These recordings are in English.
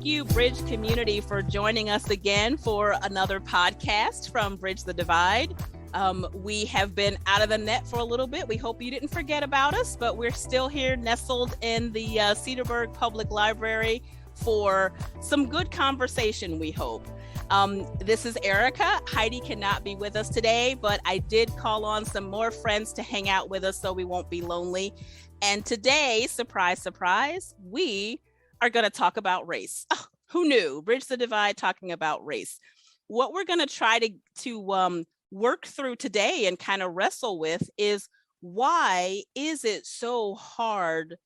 you, Bridge community, for joining us again for another podcast from Bridge the Divide. We have been out of the net for a little bit. We hope you didn't forget about us, but we're still here nestled in the Cedarburg Public Library for some good conversation, we hope. This is Erica. Heidi cannot be with us today, but I did call on some more friends to hang out with us so we won't be lonely. And today, surprise, surprise, we are going to talk about race. Oh, who knew? Bridge the Divide talking about race. What we're going to try to work through today and kind of wrestle with is, why is it so hard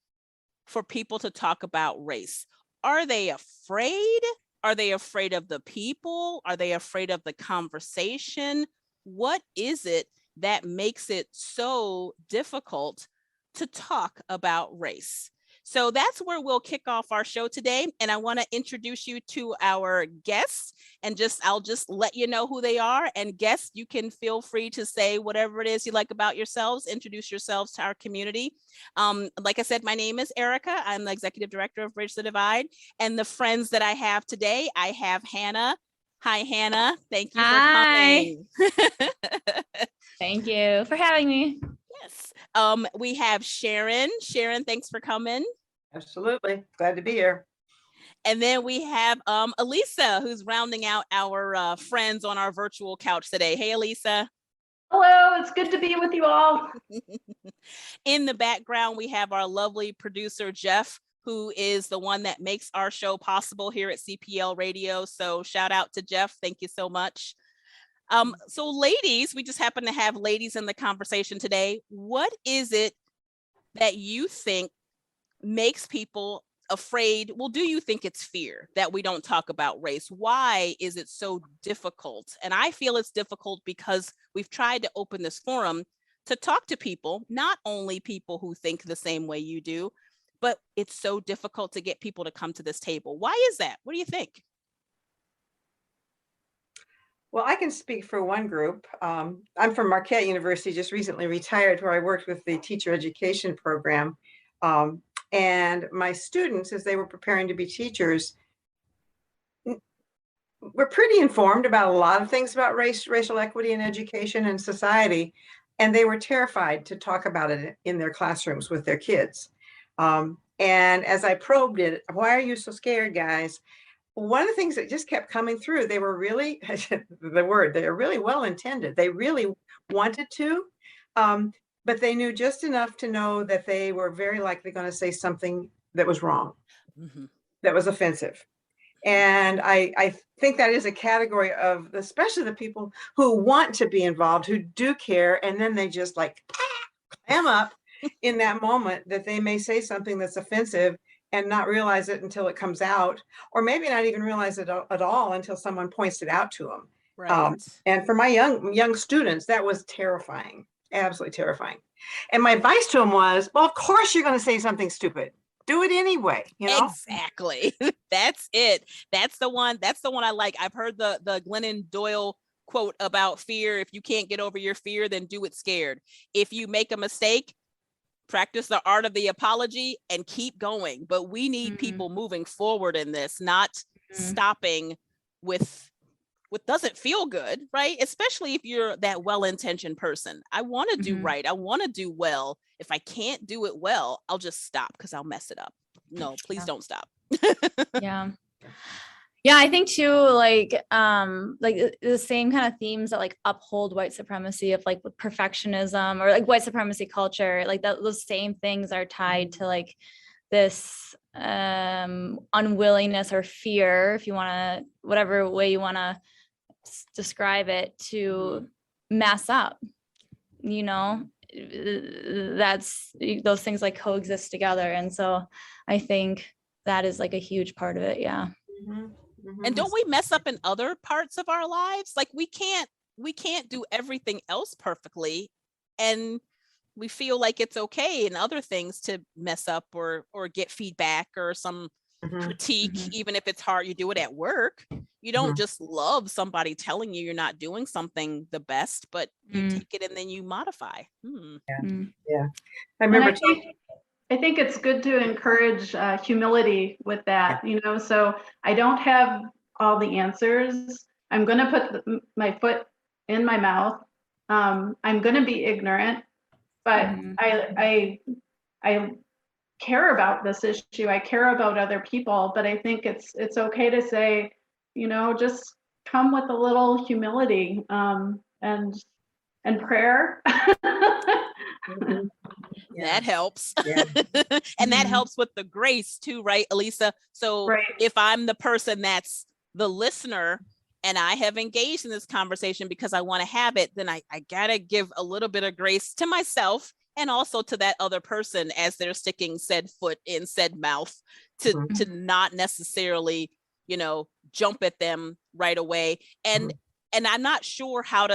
for people to talk about race? Are they afraid? Are they afraid of the people? Are they afraid of the conversation? What is it that makes it so difficult to talk about race? So that's where we'll kick off our show today. And I want to introduce you to our guests, and I'll just let you know who they are. And guests, you can feel free to say whatever it is you like about yourselves, introduce yourselves to our community. Like I said, my name is Erica. I'm the executive director of Bridge the Divide. And the friends that I have today, I have Hannah. Hi, Hannah. Thank you for coming. Thank you for having me. Yes. We have Sharon. Sharon, thanks for coming. Absolutely. Glad to be here. And then we have Elisa, who's rounding out our friends on our virtual couch today. Hey, Elisa. Hello, it's good to be with you all. In the background, we have our lovely producer, Jeff, who is the one that makes our show possible here at CPL Radio. So shout out to Jeff. Thank you so much. So ladies, we just happen to have ladies in the conversation today. What is it that you think makes people afraid? Well, do you think it's fear that we don't talk about race? Why is it so difficult? And I feel it's difficult because we've tried to open this forum to talk to people, not only people who think the same way you do, but it's so difficult to get people to come to this table. Why is that? What do you think? Well, I can speak for one group. I'm from Marquette University, just recently retired, where I worked with the teacher education program. And my students, as they were preparing to be teachers, were pretty informed about a lot of things about racial equity in education and society. And they were terrified to talk about it in their classrooms with their kids. And as I probed it, why are you so scared, guys? One of the things that just kept coming through, they were really, they're really well intended. They really wanted to, but they knew just enough to know that they were very likely going to say something that was wrong, that was offensive. And I think that is a category of, especially the people who want to be involved, who do care, and then they just like clam up in that moment that they may say something that's offensive and not realize it until it comes out, or maybe not even realize it at all until someone points it out to them. Right. And for my young students, that was terrifying, absolutely terrifying. And my advice to them was, well, of course you're going to say something stupid. Do it anyway. You know? Exactly. That's it. That's the one I like. I've heard the Glennon Doyle quote about fear. If you can't get over your fear, then do it scared. If you make a mistake, practice the art of the apology and keep going. But we need people moving forward in this, not stopping with what doesn't feel good, right? Especially if you're that well-intentioned person. I want to do right. I want to do well. If I can't do it well, I'll just stop because I'll mess it up. No, please don't stop. Yeah, I think too, like the same kind of themes that like uphold white supremacy of like with perfectionism or like white supremacy culture, like those same things are tied to like this unwillingness or fear, if you want to, whatever way you want to describe it, to mess up, you know. That's, those things like coexist together. And so I think that is like a huge part of it. Yeah. And don't we mess up in other parts of our lives? Like we can't do everything else perfectly, and we feel like it's okay in other things to mess up or get feedback or some critique, even if it's hard. You do it at work. You don't just love somebody telling you you're not doing something the best, but you take it and then you modify. Yeah. I remember I think it's good to encourage humility with that, so I don't have all the answers. I'm going to put my foot in my mouth. I'm going to be ignorant, but Mhm. I care about this issue. I care about other people, but I think it's okay to say, just come with a little humility, and prayer. Mhm. Yeah. That helps. Yeah. And that Mhm. helps with the grace too, right, Elisa? So Right. if I'm the person that's the listener and I have engaged in this conversation because I want to have it, then I gotta give a little bit of grace to myself and also to that other person as they're sticking said foot in said mouth to Mhm. to not necessarily, jump at them right away. And I'm not sure how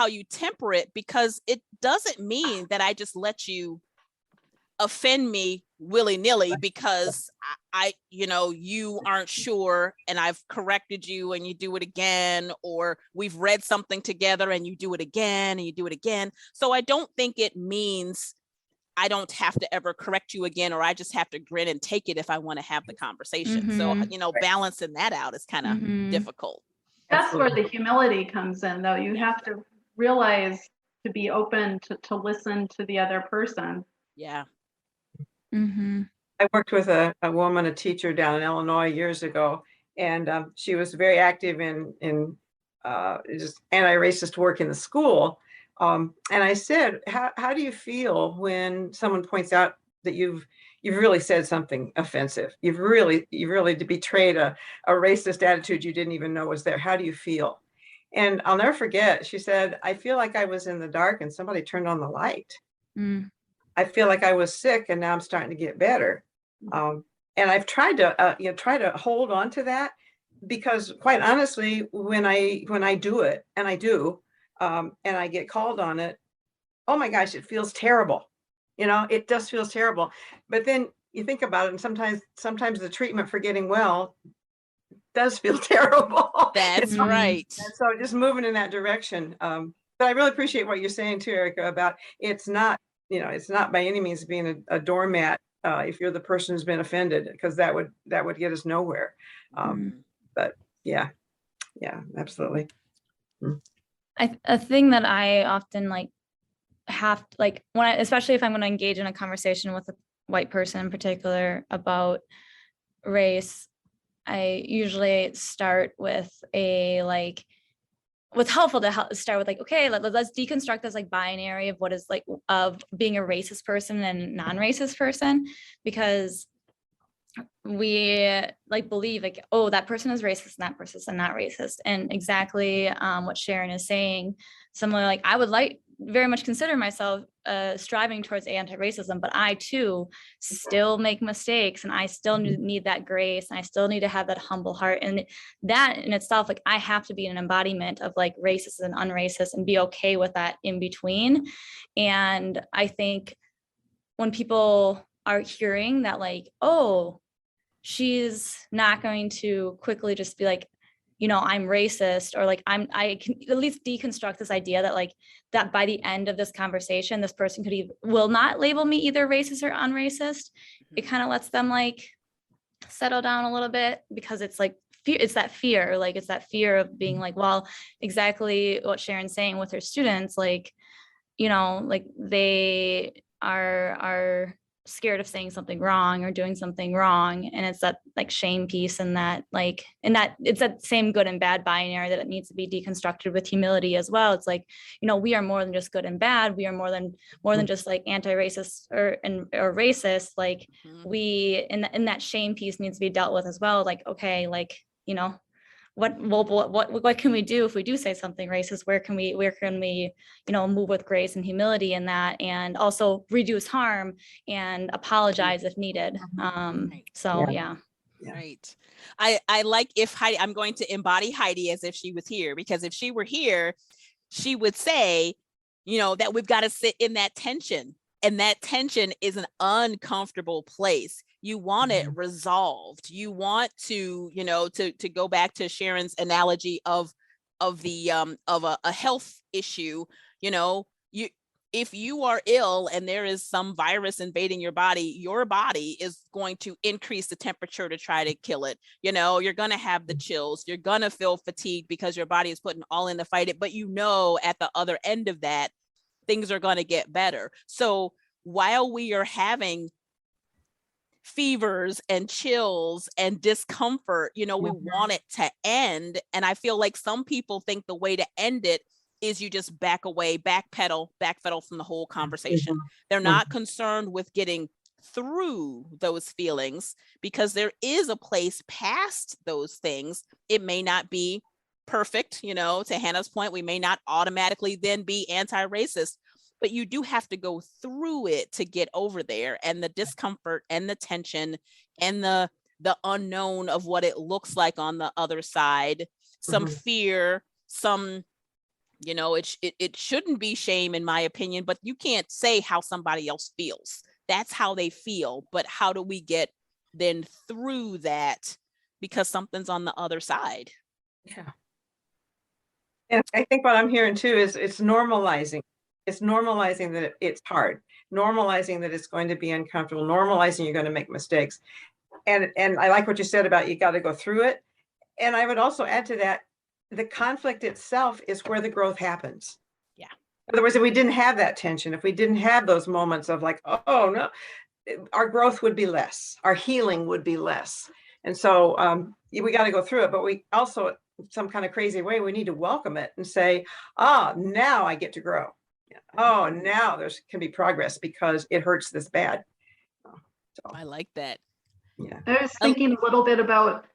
you temper it, because it doesn't mean that I just let you offend me willy-nilly because you aren't sure and I've corrected you and you do it again, or we've read something together and you do it again and you do it again. So I don't think it means I don't have to ever correct you again, or I just have to grin and take it if I want to have the conversation. So, Mhm. balancing that out is kind of Mhm. difficult. That's where Absolutely. the humility comes in, though. You have to realize to be open to listen to the other person. Yeah. Mhm. I worked with a woman, a teacher down in Illinois years ago, and she was very active in just anti-racist work in the school. And I said, how do you feel when someone points out that you've really said something offensive? You've really betrayed a racist attitude you didn't even know was there. How do you feel? And I'll never forget, she said, I feel like I was in the dark and somebody turned on the light. Mm. I feel like I was sick and now I'm starting to get better. Um, and I've tried to, try to hold on to that, because quite honestly, when I do it, and I do, and I get called on it, oh my gosh, it feels terrible. It just feels terrible. But then you think about it, and sometimes the treatment for getting well does feel terrible. That's Mhm. right. And so just moving in that direction. But I really appreciate what you're saying too, Erica, about it's not by any means being a doormat, if you're the person who's been offended, because that would get us nowhere. Um, Mhm. Mhm. but yeah, yeah, absolutely. Mm. A thing that I often have like when especially if I'm going to engage in a conversation with a white person in particular about race, I usually start with what's helpful to start with okay, let's deconstruct this binary of what is of being a racist person and non-racist person, because we believe oh, that person is racist and that person is not racist. And exactly what Sharon is saying, similar, I would very much consider myself striving towards anti-racism, but I too still make mistakes, and I still need that grace, and I still need to have that humble heart. And that in itself, I have to be an embodiment of racist and unracist and be okay with that in between. And I think when people are hearing that, oh, she's not going to quickly just be I'm racist, or I can at least deconstruct this idea that that by the end of this conversation, this person will not label me either racist or unracist. It kind of lets them settle down a little bit, because it's fear, it's that fear, it's that fear of being well, exactly what Sharon's saying with her students, they are scared of saying something wrong or doing something wrong. And it's that shame piece, and that it's that same good and bad binary that it needs to be deconstructed with humility as well. It's we are more than just good and bad. We are more than just anti-racist or racist. Mhm. We in that shame piece needs to be dealt with as well. Okay, what can we do if we do say something racist? Where can we move with grace and humility in that, and also reduce harm and apologize if needed. Right. So Yeah. yeah. Right. I like if Heidi, I'm going to embody Heidi as if she was here, because if she were here, she would say, that we've got to sit in that tension. And that tension is an uncomfortable place. You want it resolved. You want to, to go back to Sharon's analogy of the of a health issue, you if you are ill and there is some virus invading your body is going to increase the temperature to try to kill it. You know, you're going to have the chills, you're going to feel fatigued because your body is putting all in to fight it. But you know, at the other end of that, things are going to get better. So while we are having fevers and chills and discomfort, you know, we want it to end. And I feel like some people think the way to end it is you just back away, backpedal from the whole conversation. They're not concerned with getting through those feelings, because there is a place past those things. It may not be perfect, you know, to Hannah's point, we may not automatically then be anti-racist, but you do have to go through it to get over there. And the discomfort and the tension and the unknown of what it looks like on the other side, some fear, some, you know, it shouldn't be shame, in my opinion, but you can't say how somebody else feels. That's how they feel. But how do we get then through that, because something's on the other side? Yeah. And I think what I'm hearing too is it's normalizing. It's normalizing that it's hard, normalizing that it's going to be uncomfortable, normalizing you're going to make mistakes. And I like what you said about you got to go through it. And I would also add to that, the conflict itself is where the growth happens. Yeah. In other words, if we didn't have that tension, if we didn't have those moments of like, oh no, our growth would be less, our healing would be less. And so we got to go through it, but we also, some kind of crazy way, we need to welcome it and say, now I get to grow. Oh, now there's can be progress because it hurts this bad. So I like that. Yeah. I was thinking a little bit about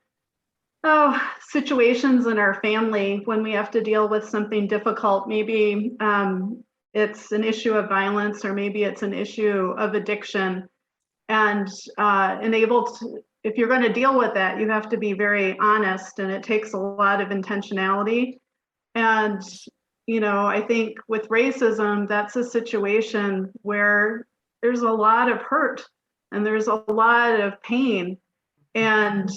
situations in our family when we have to deal with something difficult. Maybe it's an issue of violence, or maybe it's an issue of addiction. And if you're going to deal with that, you have to be very honest, and it takes a lot of intentionality. And, you know, I think with racism, that's a situation where there's a lot of hurt and there's a lot of pain. And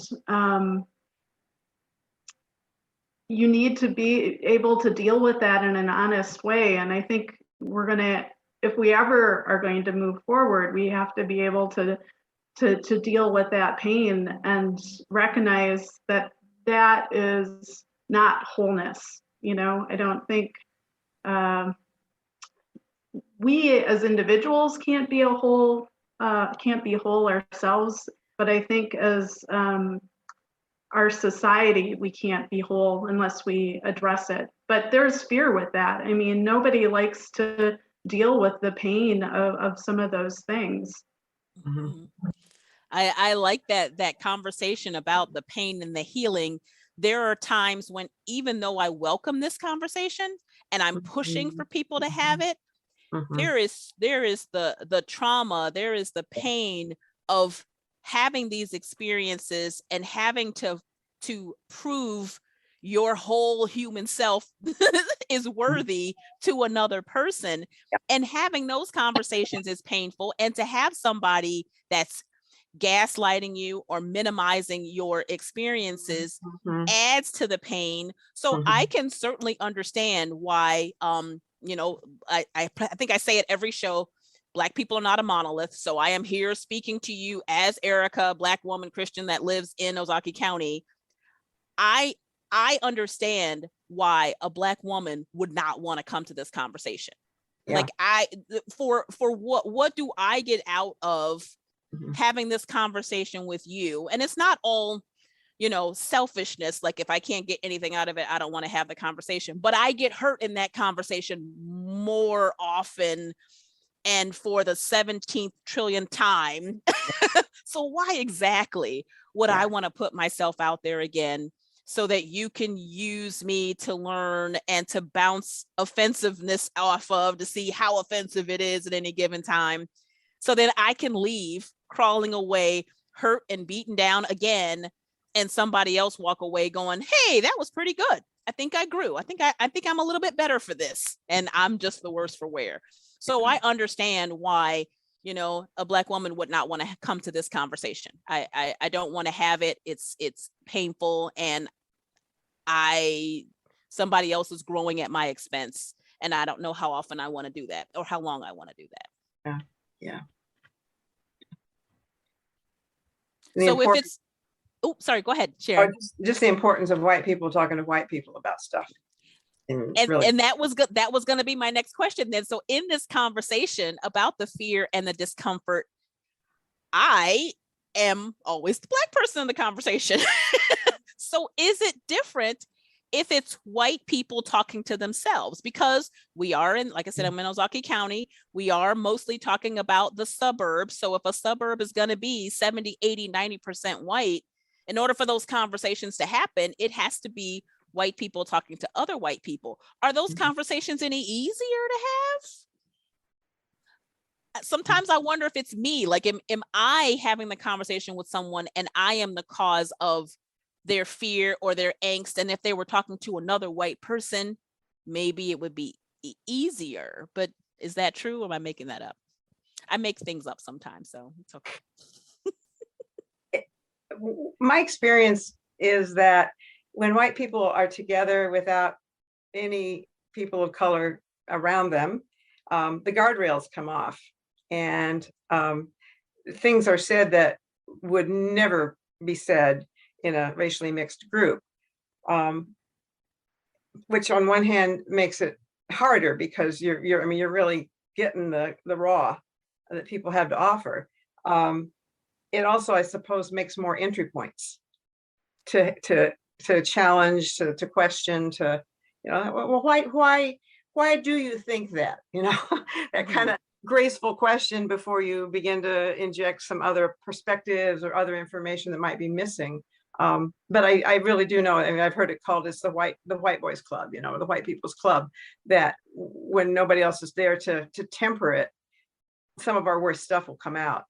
you need to be able to deal with that in an honest way. And I think if we ever are going to move forward, we have to be able to deal with that pain and recognize that that is not wholeness. You know, I don't think we as individuals can't be whole ourselves, but I think as our society, we can't be whole unless we address it. But there's fear with that. I mean, nobody likes to deal with the pain of some of those things. I like that conversation about the pain and the healing. There are times when, even though I welcome this conversation and I'm pushing for people to have it, there is the trauma, there is the pain of having these experiences and having to prove your whole human self is worthy to another person. And having those conversations is painful. And to have somebody that's gaslighting you or minimizing your experiences adds to the pain. So I can certainly understand why, you know, I think I say it every show, Black people are not a monolith. So I am here speaking to you as Erica, Black woman Christian that lives in Ozaukee County. I understand why a Black woman would not want to come to this conversation. Yeah. Like for what do I get out of having this conversation with you? And it's not all, you know, selfishness. Like, if I can't get anything out of it, I don't want to have the conversation, but I get hurt in that conversation more often, and for the 17th trillionth time. So why exactly would I want to put myself out there again so that you can use me to learn and to bounce offensiveness off of, to see how offensive it is at any given time, so that I can leave crawling away, hurt and beaten down again, and somebody else walk away going, hey, that was pretty good. I think I grew. I think I'm a little bit better for this, and I'm just the worse for wear. So I understand why, you know, a Black woman would not want to come to this conversation. I don't want to have it. It's painful, and somebody else is growing at my expense. and I don't know how often I want to do that or how long I want to do that. Yeah. So if it's, oh, sorry, go ahead, Sharon. Just the importance of white people talking to white people about stuff. And that was good. That was going to be my next question then. So in this conversation about the fear and the discomfort, I am always the Black person in the conversation. So is it different if it's white people talking to themselves? Because we are in, like I said, I'm in Ozaukee County. We are mostly talking about the suburbs. So if a suburb is going to be 70, 80, 90% white, in order for those conversations to happen, it has to be white people talking to other white people. Are those conversations any easier to have? Sometimes I wonder if it's me, like, am I having the conversation with someone and I am the cause of their fear or their angst? And if they were talking to another white person, maybe it would be easier. But is that true? Or am I making that up? I make things up sometimes, so it's okay. My experience is that when white people are together without any people of color around them, the guardrails come off, and things are said that would never be said in a racially mixed group, which on one hand makes it harder because you're really getting the raw that people have to offer. It also, I suppose, makes more entry points to challenge, to question, to, well, why do you think that? That kind of graceful question before you begin to inject some other perspectives or other information that might be missing. But I really do know, I've heard it called as the white boys club, the white people's club, that when nobody else is there to temper it, some of our worst stuff will come out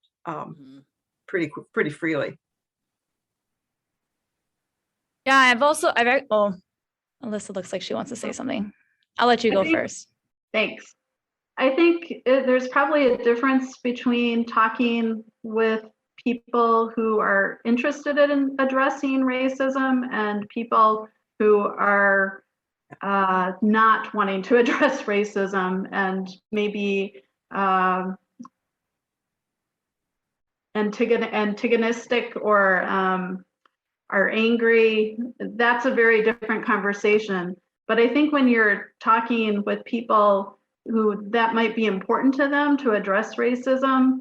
pretty freely. Yeah, Alyssa looks like she wants to say something. I'll let you go first. Thanks. I think there's probably a difference between talking with people who are interested in addressing racism and people who are not wanting to address racism and maybe antagonistic or are angry. That's a very different conversation. But I think when you're talking with people who that might be important to them to address racism,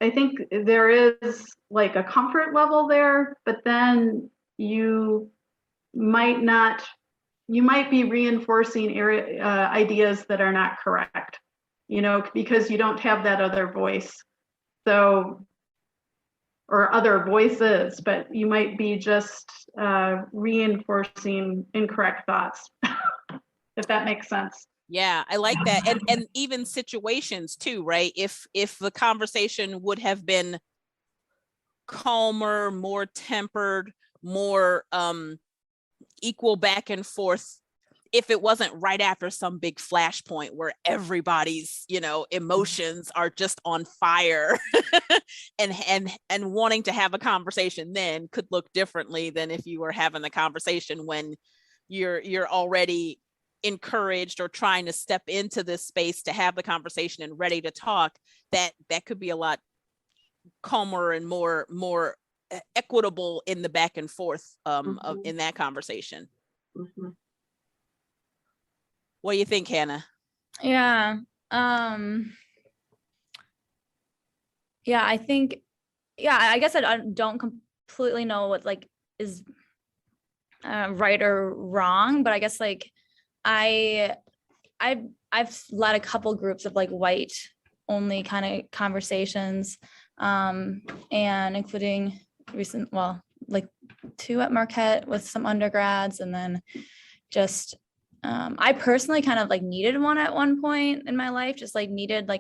I think there is like a comfort level there, but then you might be reinforcing ideas that are not correct, because you don't have that other voice. So, or other voices, but you might be just reinforcing incorrect thoughts, if that makes sense. Yeah, I like that. And even situations too, right? If the conversation would have been calmer, more tempered, more equal back and forth, if it wasn't right after some big flashpoint where everybody's, emotions are just on fire and wanting to have a conversation, then could look differently than if you were having the conversation when you're already encouraged or trying to step into this space to have the conversation and ready to talk. That could be a lot calmer and more equitable in the back and forth in that conversation. Mm-hmm. What do you think, Hannah? Yeah. Yeah, I think, I guess I don't completely know what is right or wrong, but I guess I've led a couple groups of white only kind of conversations, and including two at Marquette with some undergrads, and then just I personally kind of needed one at one point in my life, just I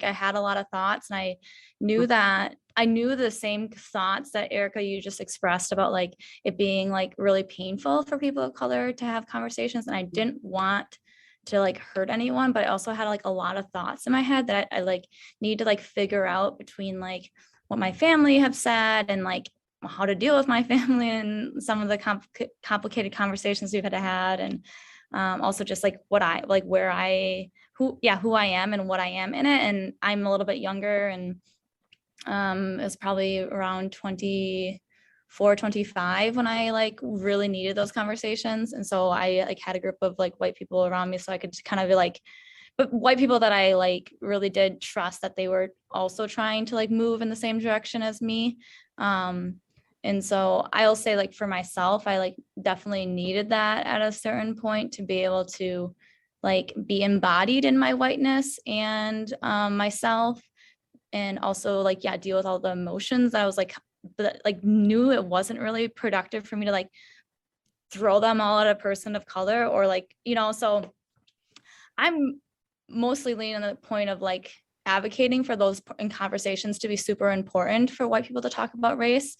had a lot of thoughts, and I knew the same thoughts that Erica, you just expressed about it being really painful for people of color to have conversations. And I didn't want to hurt anyone, but I also had a lot of thoughts in my head that I need to figure out between what my family have said and how to deal with my family and some of the complicated conversations we've had and Also just like who I am and what I am in it. And I'm a little bit younger, and it was probably around 24, 25 when I like really needed those conversations. And so I like had a group of like white people around me, so I could kind of be like, but white people that I like really did trust that they were also trying to like move in the same direction as me. And so I'll say like for myself, I like definitely needed that at a certain point to be able to like be embodied in my whiteness and myself, and also like, yeah, deal with all the emotions that I was like, but like knew it wasn't really productive for me to like throw them all at a person of color, or like, so I'm mostly leaning on the point of like advocating for those in conversations to be super important for white people to talk about race,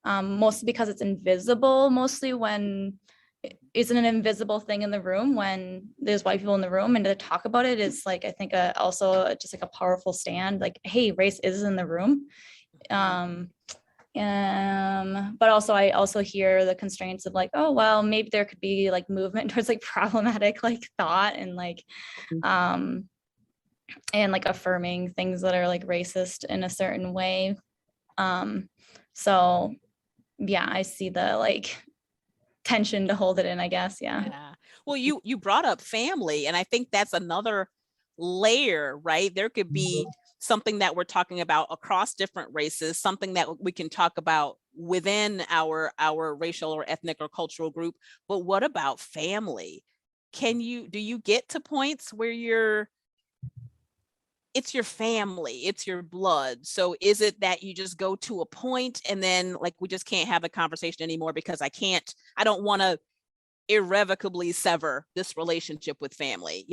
mostly because it's invisible, mostly when it isn't an invisible thing in the room when there's white people in the room, and to talk about it is like, I think also just like a powerful stand, like, hey, race is in the room. But also I also hear the constraints of like, oh, well, maybe there could be like movement towards like problematic like thought and like affirming things that are like racist in a certain way. So yeah, I see the like tension to hold it in, I guess. Yeah. Well, you brought up family, and I think that's another layer, right? There could be something that we're talking about across different races, something that we can talk about within our racial or ethnic or cultural group. But what about family? Do you get to points where it's your family, it's your blood? So is it that you just go to a point and then like, we just can't have a conversation anymore because I don't want to irrevocably sever this relationship with family,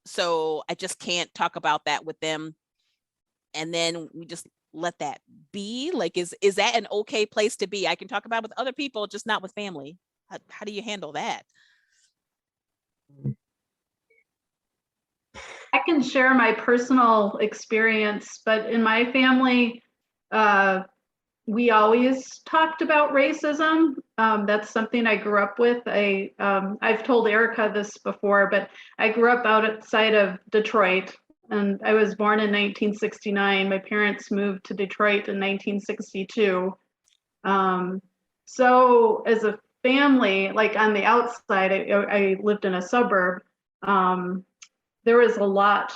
so I just can't talk about that with them, and then we just let that be? Like, is that an okay place to be? I can talk about it with other people, just not with family. How do you handle that? I can share my personal experience, but in my family, we always talked about racism. That's something I grew up with. I've told Erica this before, but I grew up outside of Detroit, and I was born in 1969. My parents moved to Detroit in 1962. So as a family, like on the outside, I lived in a suburb. There was a lot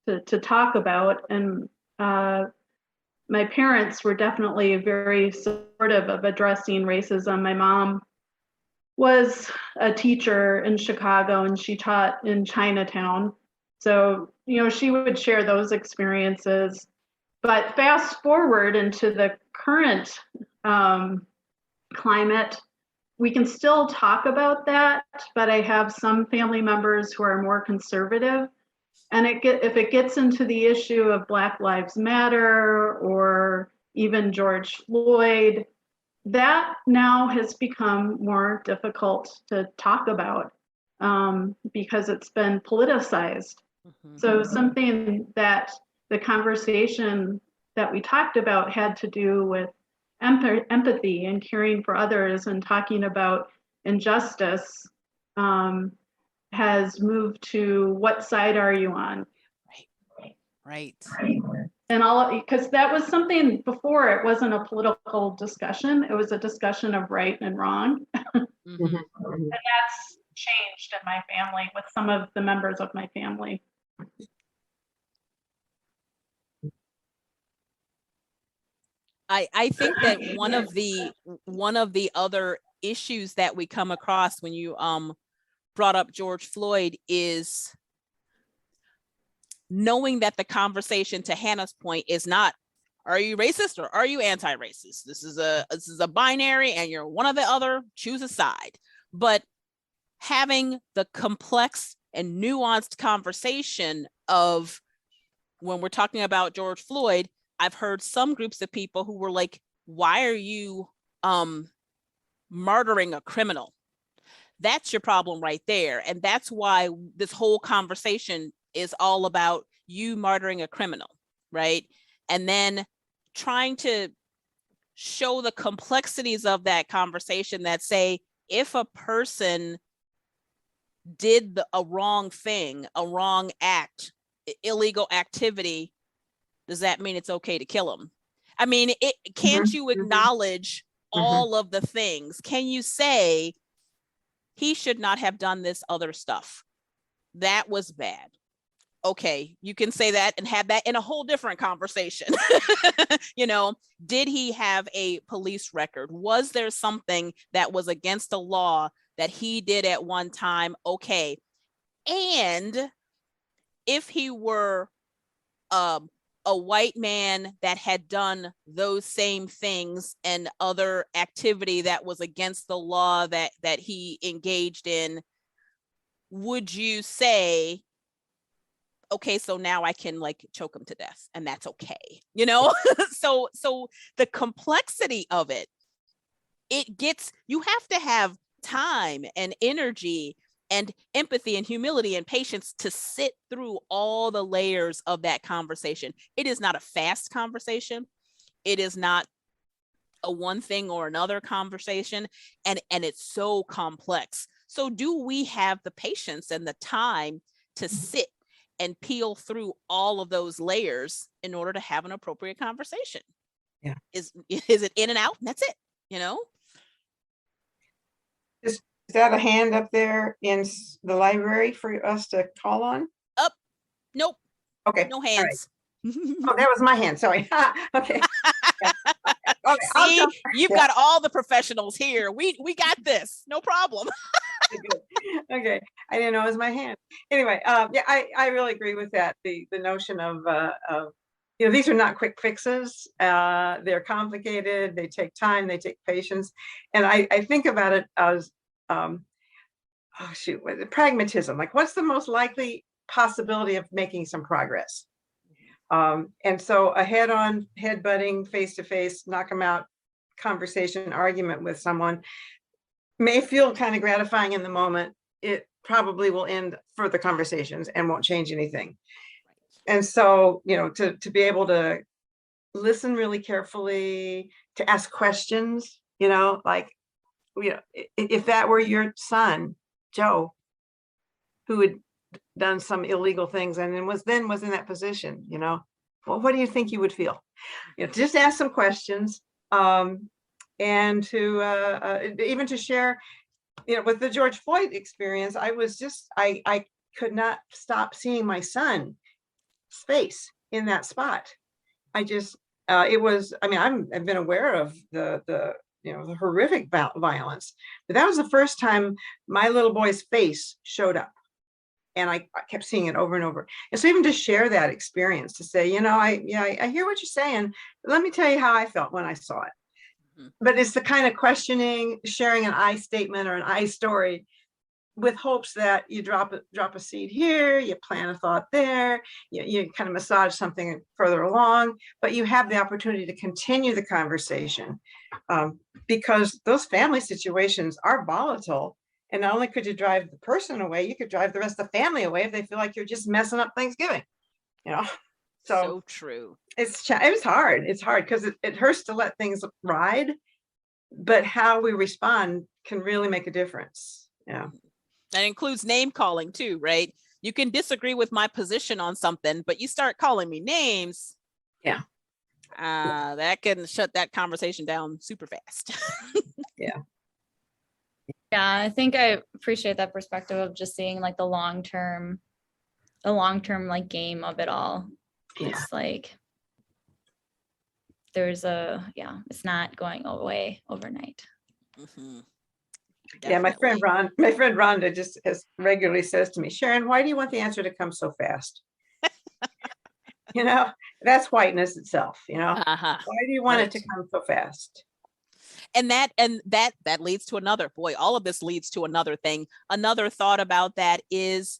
to talk about, and my parents were definitely very supportive of addressing racism. My mom was a teacher in Chicago, and she taught in Chinatown. So, she would share those experiences. But fast forward into the current climate, we can still talk about that, but I have some family members who are more conservative. And if it gets into the issue of Black Lives Matter or even George Floyd, that now has become more difficult to talk about because it's been politicized. So something that the conversation that we talked about had to do with empathy and caring for others and talking about injustice has moved to what side are you on? Right. And because that was something before, it wasn't a political discussion, it was a discussion of right and wrong. And that's changed in my family with some of the members of my family. I think that one of the other issues that we come across when you brought up George Floyd is knowing that the conversation, to Hannah's point, is not, are you racist or are you anti-racist? This is a binary and you're one or the other, choose a side. But having the complex and nuanced conversation of, when we're talking about George Floyd, I've heard some groups of people who were like, why are you murdering a criminal? That's your problem right there. And that's why this whole conversation is all about you murdering a criminal, right? And then trying to show the complexities of that conversation that say, if a person did a wrong thing, a wrong act, illegal activity, does that mean it's okay to kill him? I mean, can't you acknowledge all of the things? Can you say he should not have done this other stuff? That was bad. Okay, you can say that and have that in a whole different conversation. You know, did he have a police record? Was there something that was against the law that he did at one time? Okay. And if he were a white man that had done those same things and other activity that was against the law that he engaged in, would you say, okay, so now I can like choke him to death and that's okay, you know? So the complexity of it gets, you have to have time and energy and empathy and humility and patience to sit through all the layers of that conversation. It is not a fast conversation. It is not a one thing or another conversation. And it's so complex. So do we have the patience and the time to sit and peel through all of those layers in order to have an appropriate conversation? Yeah. Is it in and out? And that's it, you know? Is that a hand up there in the library for us to call on? Nope. Okay. No hands. Oh, that was my hand. Sorry. Okay. Yeah. Okay. See, you've got all the professionals here. We got this. No problem. Okay. I didn't know it was my hand. Anyway, yeah, I really agree with that. The notion of you know, these are not quick fixes. They're complicated. They take time. They take patience. And I think about it as pragmatism. Like, what's the most likely possibility of making some progress? And so a head-on, head-butting, face-to-face, knock them out conversation, argument with someone may feel kind of gratifying in the moment. It probably will end further conversations and won't change anything. And so, you know, to be able to listen really carefully, to ask questions, you know, like, you know, if that were your son, Joe, who had done some illegal things and then was in that position, you know, well, what do you think you would feel? You know, just ask some questions, and to even to share, you know, with the George Floyd experience, I could not stop seeing my son's face in that spot. It was, I mean, I've been aware of the you know, the horrific violence, but that was the first time my little boy's face showed up. And I kept seeing it over and over. And so even to share that experience, to say, you know, I hear what you're saying, but let me tell you how I felt when I saw it. Mm-hmm. But it's the kind of questioning, sharing an I statement or an I story with hopes that you drop a seed here, you plant a thought there, you kind of massage something further along, but you have the opportunity to continue the conversation, because those family situations are volatile. And not only could you drive the person away, you could drive the rest of the family away if they feel like you're just messing up Thanksgiving, you know? So true. It's hard. It's hard because it hurts to let things ride, but how we respond can really make a difference. Yeah. That includes name calling too, right? You can disagree with my position on something, but you start calling me names. Yeah. That can shut that conversation down super fast. Yeah. Yeah, I think I appreciate that perspective of just seeing like the long-term like game of it all. Yeah. It's like it's not going away overnight. Mm-hmm. Yeah, my friend Rhonda just regularly says to me, Sharon, why do you want the answer to come so fast? You know, that's whiteness itself, you know. Why do you want it to come so fast? And that leads to all of this leads to another thing. Another thought about that is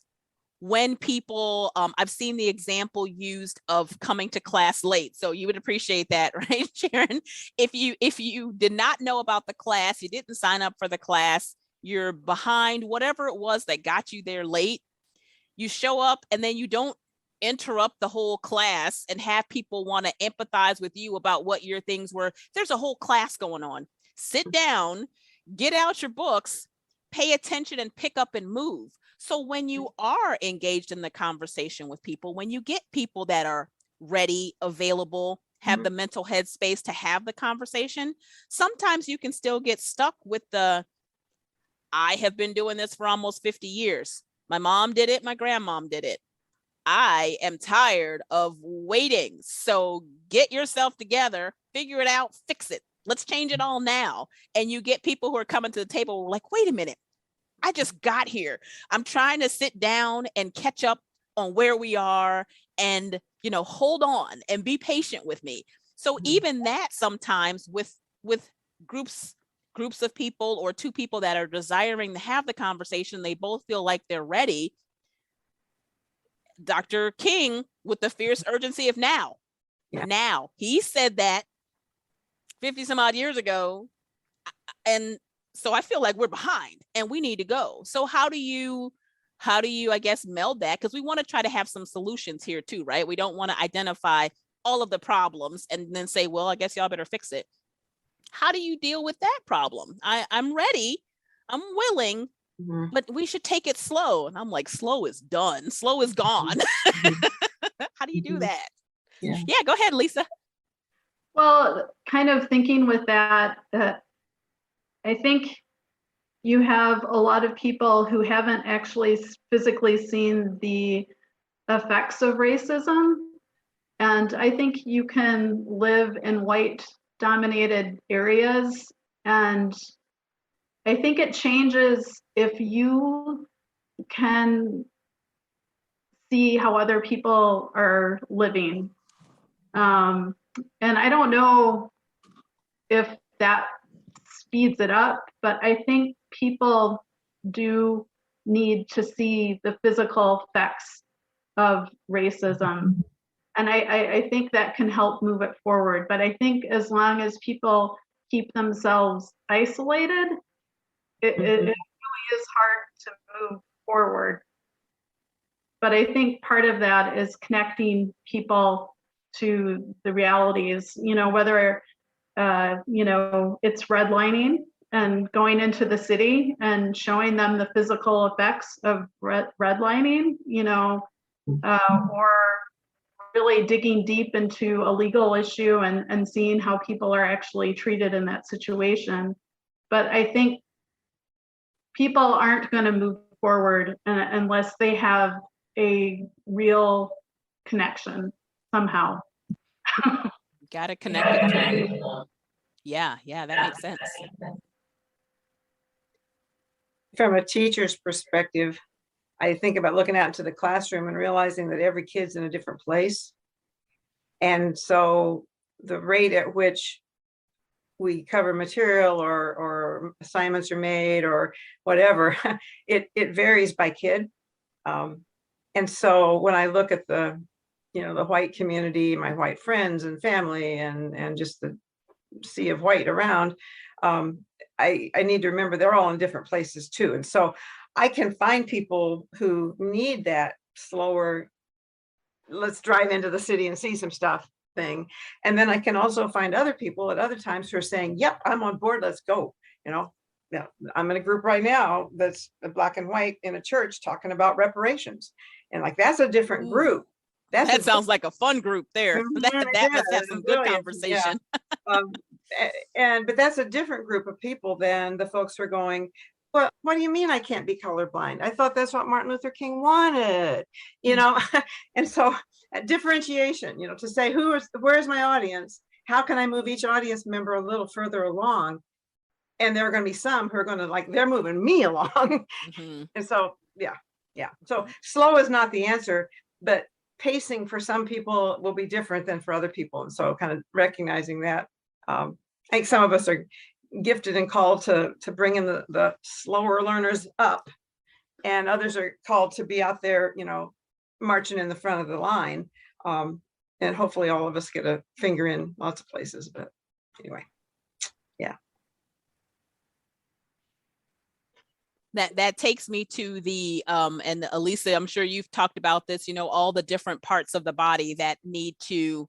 when people, I've seen the example used of coming to class late. So you would appreciate that, right, Sharon? If you did not know about the class, you didn't sign up for the class, you're behind, whatever it was that got you there late, you show up and then you don't interrupt the whole class and have people want to empathize with you about what your things were. There's a whole class going on. Sit down, get out your books, pay attention and pick up and move. So when you are engaged in the conversation with people, when you get people that are ready, available, have the mental headspace to have the conversation, sometimes you can still get stuck with the, I have been doing this for almost 50 years. My mom did it. My grandmom did it. I am tired of waiting. So get yourself together, figure it out, fix it. Let's change it all now. And you get people who are coming to the table like, wait a minute, I just got here. I'm trying to sit down and catch up on where we are and, hold on and be patient with me. So even that sometimes with groups of people or two people that are desiring to have the conversation, they both feel like they're ready. Dr. King with the fierce urgency of now. Yeah. Now, he said that 50 some odd years ago. And so I feel like we're behind and we need to go. So how do you, I guess, meld that? Because we want to try to have some solutions here too, right? We don't want to identify all of the problems and then say, well, I guess y'all better fix it. How do you deal with that problem? I'm ready. I'm willing. But we should take it slow. And I'm like, slow is done. Slow is gone. How do you do that? Yeah, go ahead, Lisa. Well, kind of thinking with that, I think you have a lot of people who haven't actually physically seen the effects of racism. And I think you can live in white dominated areas, and I think it changes if you can see how other people are living. And I don't know if that speeds it up, but I think people do need to see the physical effects of racism. And I think that can help move it forward. But I think as long as people keep themselves isolated, it really is hard to move forward. But I think part of that is connecting people to the realities, whether, it's redlining and going into the city and showing them the physical effects of redlining, or really digging deep into a legal issue and seeing how people are actually treated in that situation. But I think people aren't going to move forward unless they have a real connection somehow. Got to connect it to. Yeah, that makes sense. From a teacher's perspective, I think about looking out into the classroom and realizing that every kid's in a different place. And so the rate at which we cover material or assignments are made or whatever, it varies by kid. And so when I look at the white community, my white friends and family and just the sea of white around, I need to remember they're all in different places too. And so I can find people who need that slower, let's drive into the city and see some stuff thing. And then I can also find other people at other times who are saying, yep, I'm on board, let's go. Yeah, I'm in a group right now that's Black and white in a church talking about reparations. And like, that's a different group. That sounds like a fun group there. That must have some good conversation. Yeah. But that's a different group of people than the folks who are going, well, what do you mean I can't be colorblind? I thought that's what Martin Luther King wanted, And so differentiation, to say where's my audience? How can I move each audience member a little further along? And there are going to be some who are going to they're moving me along. And so, yeah. So slow is not the answer, but pacing for some people will be different than for other people. And so kind of recognizing that, I think some of us are gifted and called to bring in the slower learners up, and others are called to be out there, marching in the front of the line. And hopefully all of us get a finger in lots of places, but anyway, yeah. That takes me to the and Elisa, I'm sure you've talked about this, all the different parts of the body that need to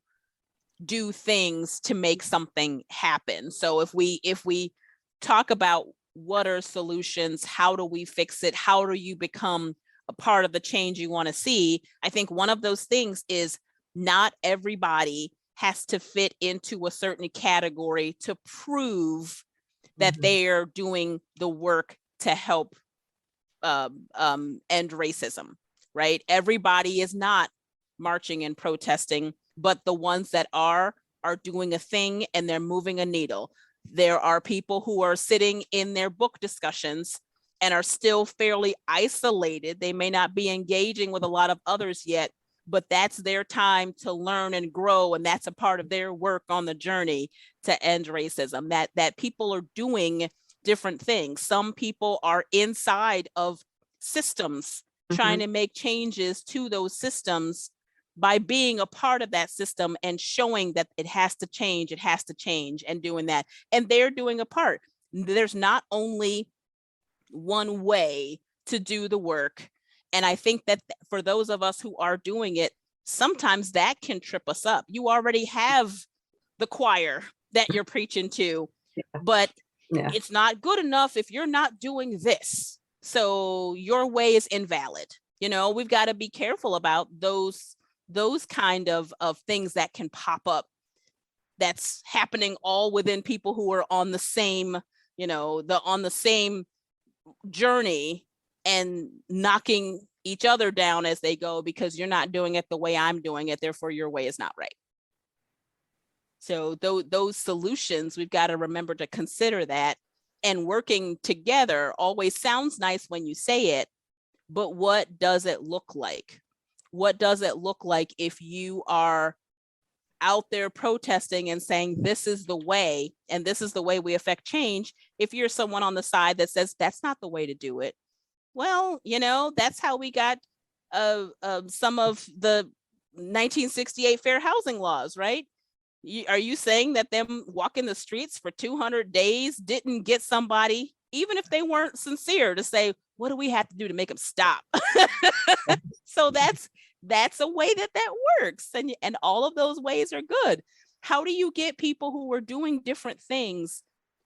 do things to make something happen. So if we talk about what are solutions? How do we fix it? How do you become a part of the change you want to see? I think one of those things is not everybody has to fit into a certain category to prove that they are doing the work to help end racism, right? Everybody is not marching and protesting, but the ones that are doing a thing and they're moving a needle. There are people who are sitting in their book discussions and are still fairly isolated. They may not be engaging with a lot of others yet, but that's their time to learn and grow. And that's a part of their work on the journey to end racism, that people are doing different things. Some people are inside of systems trying to make changes to those systems by being a part of that system and showing that it has to change and doing that. And they're doing a part. There's not only one way to do the work. And I think that for those of us who are doing it, sometimes that can trip us up. You already have the choir that you're preaching to, but it's not good enough if you're not doing this. So your way is invalid. You know, we've got to be careful about those kind of things that can pop up that's happening all within people who are on the same, on the same journey and knocking each other down as they go because you're not doing it the way I'm doing it. Therefore, your way is not right. So those solutions, we've got to remember to consider that, and working together always sounds nice when you say it, but what does it look like? What does it look like if you are out there protesting and saying, this is the way, and this is the way we affect change? If you're someone on the side that says, that's not the way to do it. Well, that's how we got some of the 1968 fair housing laws, right? Are you saying that them walking the streets for 200 days didn't get somebody, even if they weren't sincere, to say, what do we have to do to make them stop? So that's a way that works. And all of those ways are good. How do you get people who are doing different things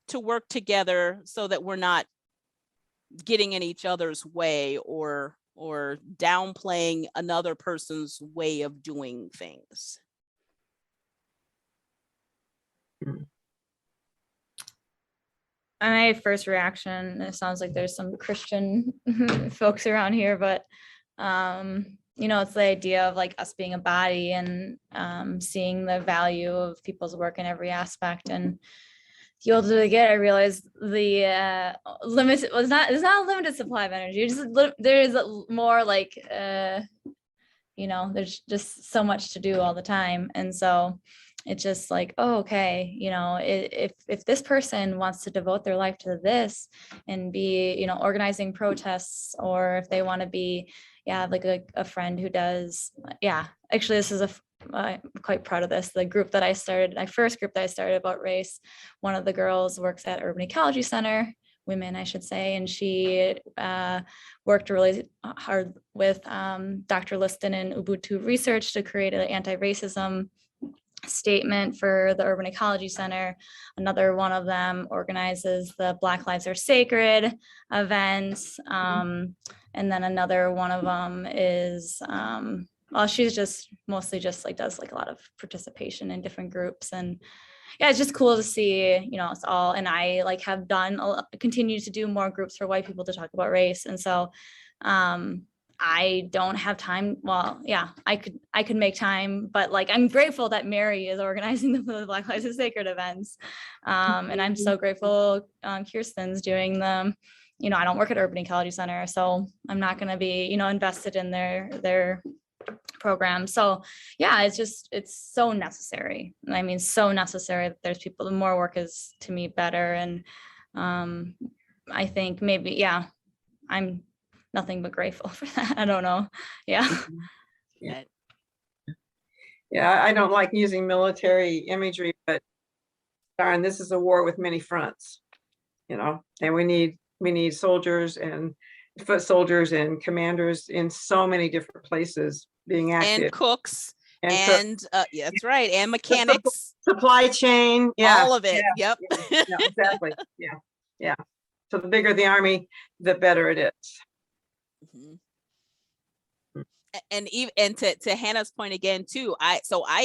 to work together so that we're not getting in each other's way or downplaying another person's way of doing things? My first reaction, it sounds like there's some Christian folks around here, but it's the idea of like us being a body and seeing the value of people's work in every aspect. And the older I get, I realize the limit it's not a limited supply of energy. There's more like there's just so much to do all the time. And so it's just like, oh, okay, if this person wants to devote their life to this and be, organizing protests, or if they want to be, like a friend who does, actually, this is I'm quite proud of this. The group that I started, my first group that I started about race, one of the girls works at Urban Ecology Center, women, I should say, and she worked really hard with Dr. Liston and Ubuntu Research to create an anti-racism statement for the Urban Ecology Center. Another one of them organizes the Black Lives Are Sacred events. And then another one of them is, she's just mostly just like does like a lot of participation in different groups. And it's just cool to see, it's all, and I like have continue to do more groups for white people to talk about race. And so I don't have time. Well, I could make time, but like, I'm grateful that Mary is organizing the Black Lives Are Sacred events. And I'm so grateful Kirsten's doing them. I don't work at Urban Ecology Center, so I'm not going to be, invested in their program. So it's so necessary. I mean, so necessary that there's people, the more work is to me better. And I think maybe, I'm nothing but grateful for that. I don't know. Yeah. I don't like using military imagery, but darn, this is a war with many fronts, and we need soldiers and foot soldiers and commanders in so many different places being active. And cooks. And that's right. And mechanics. Supply chain. All of it. Exactly. Yeah. So the bigger the army, the better it is. Mhm. And to Hannah's point again too, I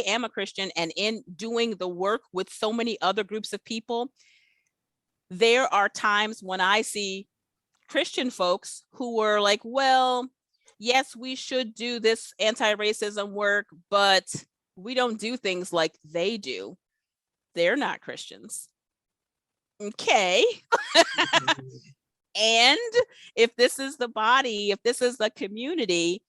am a Christian, and in doing the work with so many other groups of people, there are times when I see Christian folks who were like, well, yes, we should do this anti-racism work, but we don't do things like they do. They're not Christians. Okay. And if this is the body, if this is the community,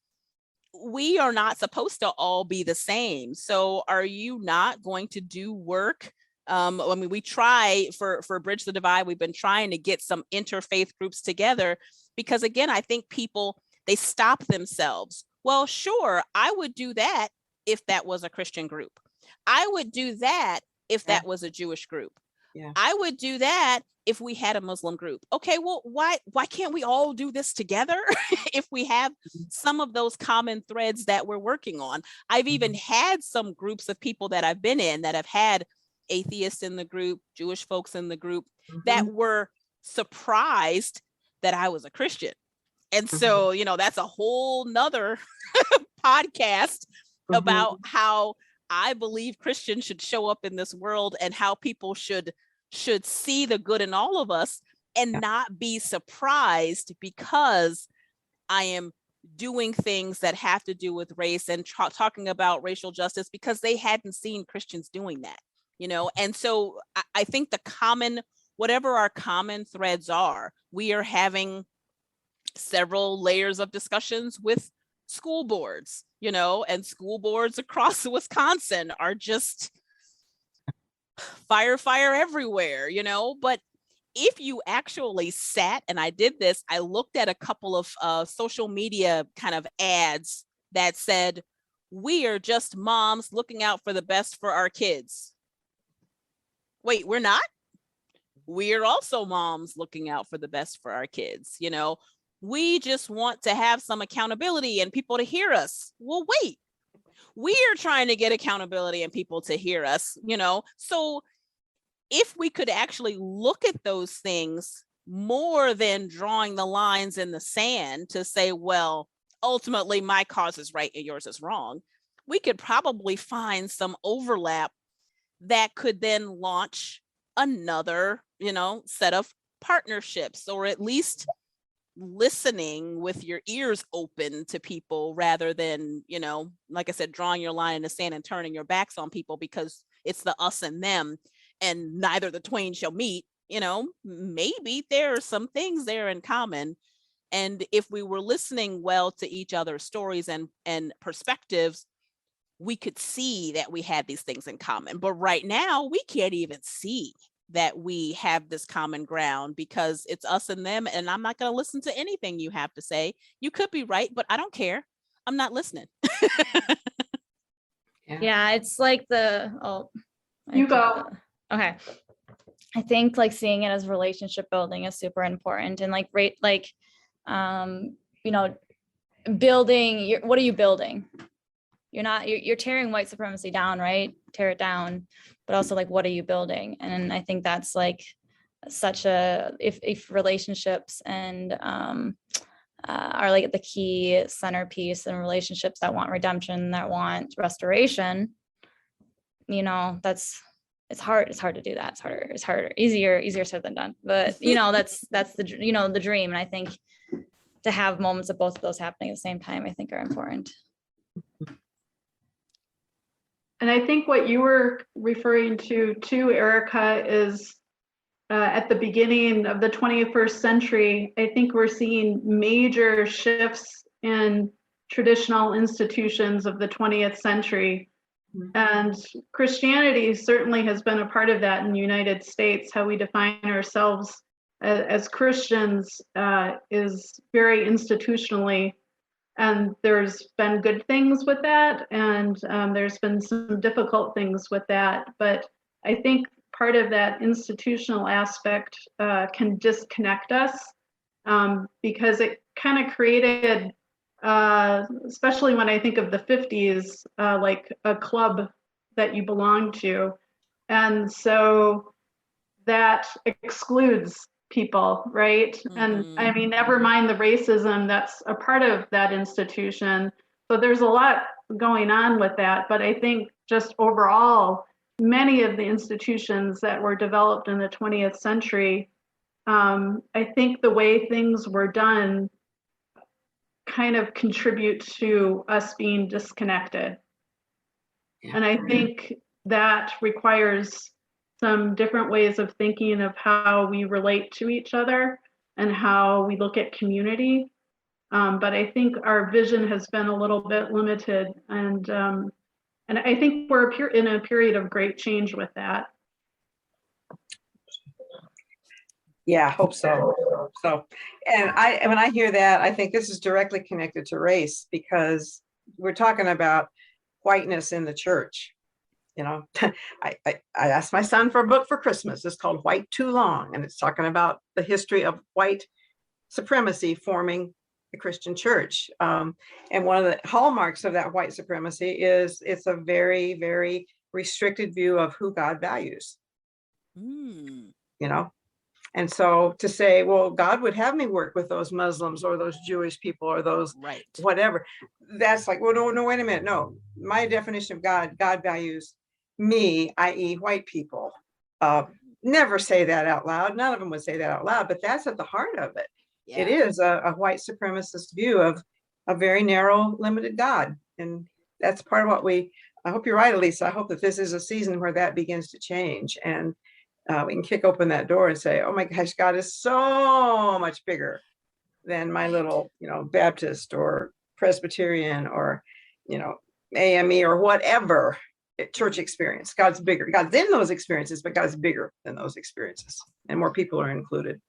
we are not supposed to all be the same. So are you not going to do work? I mean, we try for Bridge the Divide, we've been trying to get some interfaith groups together because, again, I think people, they stop themselves. Well, sure, I would do that if that was a Christian group. I would do that if that was a Jewish group. Yeah. I would do that if we had a Muslim group. Okay, well, why can't we all do this together if we have some of those common threads that we're working on? I've even had some groups of people that I've been in that have had atheists in the group, Jewish folks in the group that were surprised that I was a Christian. And so, that's a whole nother podcast about how I believe Christians should show up in this world and how people should see the good in all of us and not be surprised because I am doing things that have to do with race and talking about racial justice because they hadn't seen Christians doing that, And so I think whatever our common threads are, we are having several layers of discussions with school boards, and school boards across Wisconsin are just fire everywhere, but if you actually sat, and I did this, I looked at a couple of social media kind of ads that said, we are just moms looking out for the best for our kids. Wait, we're not? We are also moms looking out for the best for our kids, We just want to have some accountability and people to hear us. Well, wait, we are trying to get accountability and people to hear us, So if we could actually look at those things more than drawing the lines in the sand to say, well, ultimately my cause is right and yours is wrong, we could probably find some overlap that could then launch another, set of partnerships, or at least listening with your ears open to people rather than, like I said, drawing your line in the sand and turning your backs on people because it's the us and them and neither the twain shall meet. Maybe there are some things there in common. And if we were listening well to each other's stories and perspectives, we could see that we had these things in common. But right now, we can't even see that we have this common ground because it's us and them, and I'm not going to listen to anything you have to say. You could be right, but I don't care. I'm not listening. Yeah, it's like you go. Okay. I think seeing it as relationship building is super important, and building, what are you building? You're tearing white supremacy down, right? Tear it down. But also what are you building? And I think that's such if relationships and are the key centerpiece, and relationships that want redemption, that want restoration, it's hard to do that. It's harder, easier said than done. But that's the dream. And I think to have moments of both of those happening at the same time, I think are important. And I think what you were referring to too, Erica, is at the beginning of the 21st century, I think we're seeing major shifts in traditional institutions of the 20th century. And Christianity certainly has been a part of that in the United States. How we define ourselves as Christians is very institutionally. And there's been good things with that, and there's been some difficult things with that. But I think part of that institutional aspect can disconnect us because it kind of created, especially when I think of the 50s, like a club that you belong to. And so that excludes people, right? And I mean, never mind the racism that's a part of that institution. So there's a lot going on with that. But I think just overall, many of the institutions that were developed in the 20th century, I think the way things were done kind of contribute to us being disconnected. And I think that requires some different ways of thinking of how we relate to each other and how we look at community. But I think our vision has been a little bit limited, and I think we're in a period of great change with that. Yeah, I hope so. And when I hear that, I think this is directly connected to race, because we're talking about whiteness in the church. You know, I asked my son for a book for Christmas. It's called White Too Long, and it's talking about the history of white supremacy forming the Christian church. And one of the hallmarks of that white supremacy is it's a very, very restricted view of who God values. You know, and so to say, well, God would have me work with those Muslims or those Jewish people or those whatever, that's like, well, no, wait a minute. No, my definition of God values me, i.e. white people. Never say that out loud. None of them would say that out loud, but that's at the heart of it. It is a white supremacist view of a very narrow, limited God. And that's part of what I hope you're right, Elisa. I hope that this is a season where that begins to change, and we can kick open that door and say, oh my gosh, God is so much bigger than my little, Baptist or Presbyterian or, AME or whatever church experience. God's bigger. God's in those experiences, but God's bigger than those experiences, and more people are included.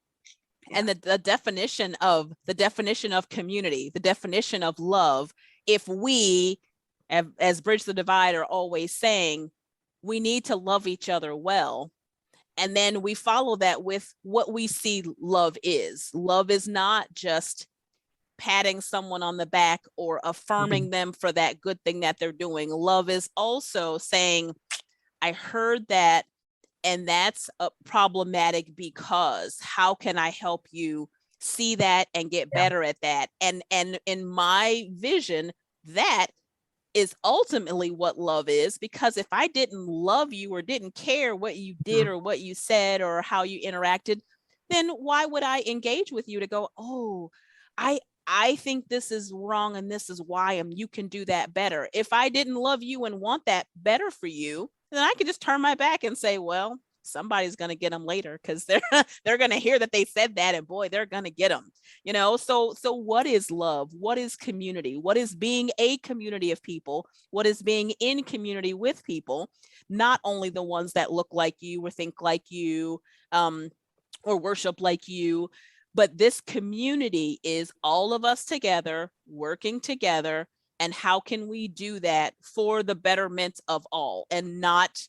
And the definition of community, the definition of love, if we, as Bridge the Divide, are always saying, we need to love each other well. And then we follow that with what we see love is. Love is not just patting someone on the back or affirming them for that good thing that they're doing. Love is also saying, I heard that, and that's problematic, because how can I help you see that and get better at that? And in my vision, that is ultimately what love is, because if I didn't love you or didn't care what you did or what you said or how you interacted, then why would I engage with you to go, oh, I think this is wrong and this is why, and you can do that better. If I didn't love you and want that better for you, then I could just turn my back and say, well, somebody's going to get them later, because they're going to hear that they said that, and boy, they're going to get them, so what is love? What is community? What is being a community of people? What is being in community with people, not only the ones that look like you or think like you, or worship like you, but this community is all of us together, working together. And how can we do that for the betterment of all, and not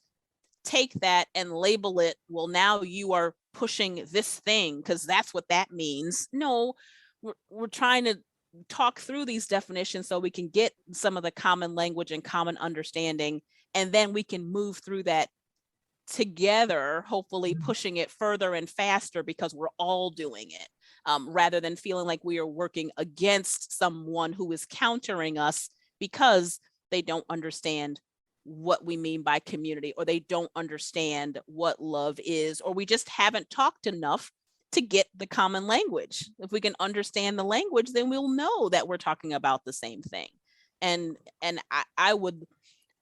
take that and label it, well, now you are pushing this thing because that's what that means. No, we're trying to talk through these definitions so we can get some of the common language and common understanding, and then we can move through that together, hopefully pushing it further and faster because we're all doing it, rather than feeling like we are working against someone who is countering us because they don't understand what we mean by community, or they don't understand what love is, or we just haven't talked enough to get the common language. If we can understand the language, then we'll know that we're talking about the same thing. And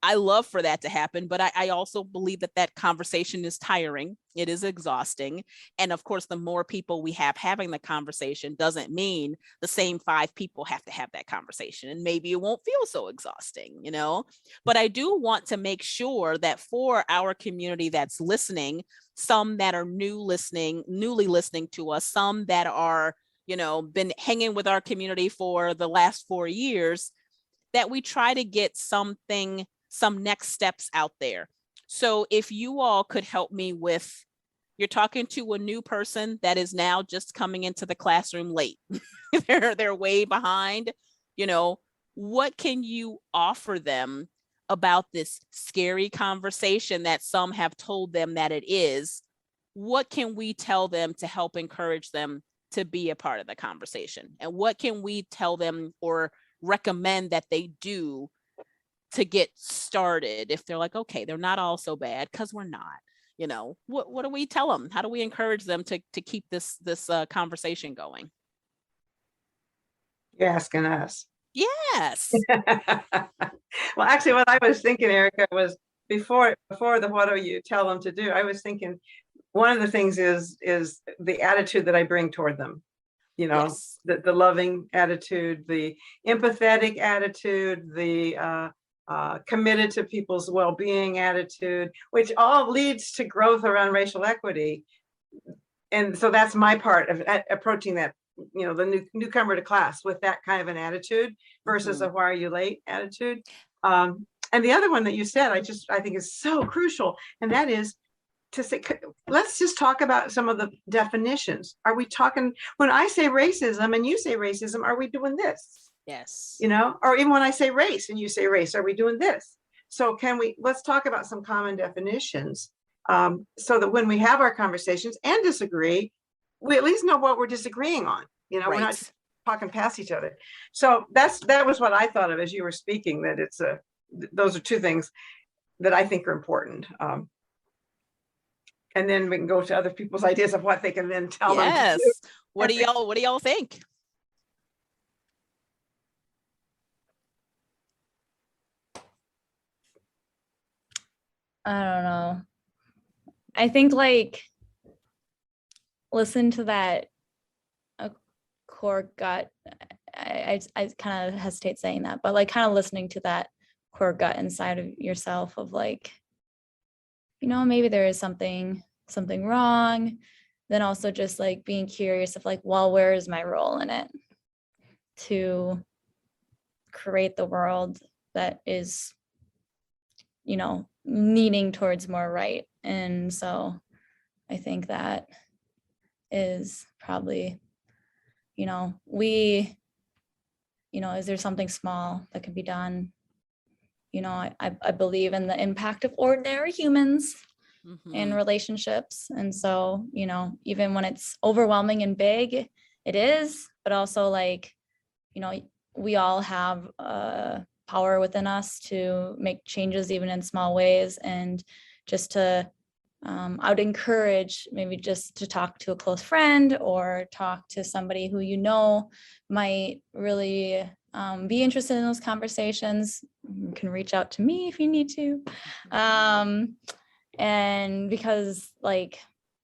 I love for that to happen, but I also believe that conversation is tiring. It is exhausting. And of course, the more people we have having the conversation doesn't mean the same 5 people have to have that conversation. And maybe it won't feel so exhausting, but I do want to make sure that for our community that's listening, some that are newly listening to us, some that are, been hanging with our community for the last 4 years, that we try to get some next steps out there. So if you all could help me with, you're talking to a new person that is now just coming into the classroom late. they're way behind, what can you offer them about this scary conversation that some have told them that it is, what can we tell them to help encourage them to be a part of the conversation? And what can we tell them or recommend that they do to get started if they're like, okay, they're not all so bad, because we're not. What do we tell them? How do we encourage them to keep this conversation going? You're asking us. Yes. Well, actually, what I was thinking, Erica, was before the what do you tell them to do, I was thinking one of the things is the attitude that I bring toward them. Yes. The loving attitude, the empathetic attitude, the committed to people's well-being attitude, which all leads to growth around racial equity. And so that's my part of approaching that, the newcomer to class with that kind of an attitude versus a why are you late attitude. And the other one that you said, I think is so crucial. And that is to say, let's just talk about some of the definitions. Are we talking, when I say racism and you say racism, are we doing this? Yes. Or even when I say race and you say race, are we doing this? So let's talk about some common definitions, so that when we have our conversations and disagree, we at least know what we're disagreeing on. Right. We're not talking past each other. So that was what I thought of as you were speaking, that those are two things that I think are important. And then we can go to other people's ideas of what they can then tell them. Yes. What do y'all think? I don't know. I think listen to that core gut. I kind of hesitate saying that, but kind of listening to that core gut inside of yourself of maybe there is something wrong. Then also just being curious of well, where is my role in it to create the world that is, leaning towards more right. And so I think that is probably, is there something small that can be done? I believe in the impact of ordinary humans in relationships. And so, even when it's overwhelming and big, it is, but also we all have power within us to make changes even in small ways. And just to I would encourage maybe just to talk to a close friend or talk to somebody who might really be interested in those conversations. You can reach out to me if you need to. And because